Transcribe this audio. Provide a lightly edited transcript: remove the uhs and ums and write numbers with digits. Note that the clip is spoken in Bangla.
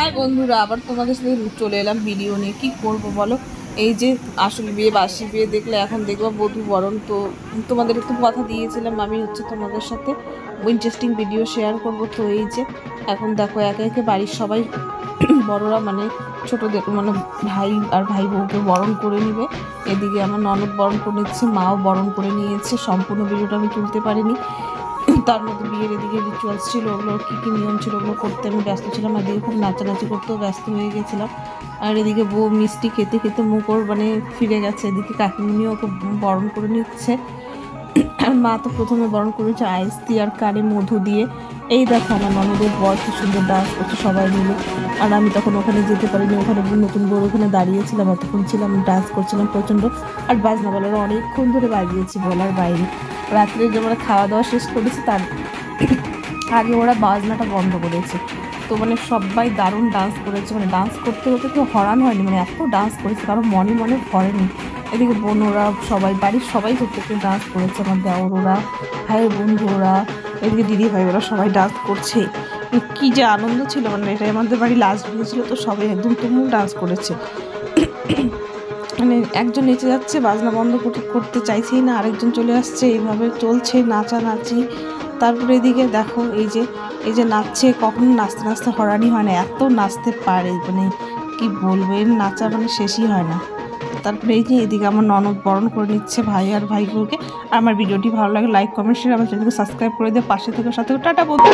হাই বন্ধুরা, আবার তোমাদের সাথে চলে এলাম ভিডিও নিয়ে। কি করব বলো, এই যে আসল বিয়ে বাসি বিয়ে দেখলে এখন দেখবো বধূ বরণ। তো তোমাদের একটু কথা দিয়েছিলাম আমি তোমাদের সাথে ইন্টারেস্টিং ভিডিও শেয়ার করব। তো এই যে এখন দেখো একে একে বাড়ির সবাই বড়রা মানে ছোটদের মানে ভাই আর ভাই বউকে বরণ করে নিবে। এদিকে আমার ননদ বরণ করে নিচ্ছে, মাও বরণ করে নিয়েছে। সম্পূর্ণ ভিডিওটা আমি তুলতে পারিনি, তার মধ্যে বিয়ের এদিকে রিচুয়ালস ছিল, ওগুলো কী কী নিয়ম ছিল ওগুলো করতে আমি ব্যস্ত ছিলাম। এদিকে খুব নাচানাচি করতেও ব্যস্ত হয়ে গেছিলাম। আর এদিকে বউ মিষ্টি খেতে খেতে মুখ ওর মানে ফিরে গেছে। এদিকে কাকিমুনিও ওকে বরণ করে নিচ্ছে। আর মা তো প্রথমে বরণ করেছে আইস দিয়ে আর কানে মধু দিয়ে। এই দেখো আমার ননদের বর কি সুন্দর ডান্স করছে সবাই মিলে। আর আমি তখন ওখানে যেতে পারিনি, ওখানে নতুন বউ ওখানে দাঁড়িয়েছিলাম, এতক্ষণ ছিলাম ডান্স করছিলাম প্রচণ্ড। আর বাজনা বলার অনেকক্ষণ ধরে বাজিয়েছি বলার বাইরে। রাত্রে যে আমরা খাওয়া দাওয়া শেষ করেছি তার আগে ওরা বাজনাটা বন্ধ করেছে। তো মানে সবাই দারুণ ডান্স করেছে, মানে ডান্স করতে করতে কেউ হরান হয়নি, মানে এত ডান্স করেছে কারো মনে মনে ভরেনি। এদিকে বোনরা সবাই বাড়ির সবাই প্রত্যেকে ডান্স করেছে, আমার দেওর ওরা, ভাইয়ের বন্ধু ওরা, এদিকে দিদি ভাই ওরা সবাই ডান্স করছে। কি যে আনন্দ ছিল, মানে এটাই আমাদের বাড়ি লাস্ট বিয়ে ছিল, তো সবাই একদম তুমুল ডান্স করেছে। মানে একজন নেচে যাচ্ছে, বাজনা বন্ধ করতে চাইছেই না, আরেকজন চলে আসছে, এইভাবে চলছে নাচানাচি। তারপরে এদিকে দেখো এই যে নাচছে, কখনো নাচতে নাচতে হরানি হয় না, এত নাচতে পারে মানে কি বলবো, এর নাচা মানে শেষই হয় না। তারপরে এই যে এদিকে আমার ননদ বরণ করে নিচ্ছে ভাই আর ভাইগুলোকে। আর আমার ভিডিওটি ভালো লাগে লাইক কমেন্ট শেয়ার, আমার চ্যানেলকে সাবস্ক্রাইব করে দিয়ে পাশে থেকে সাথে টাটা বলতে।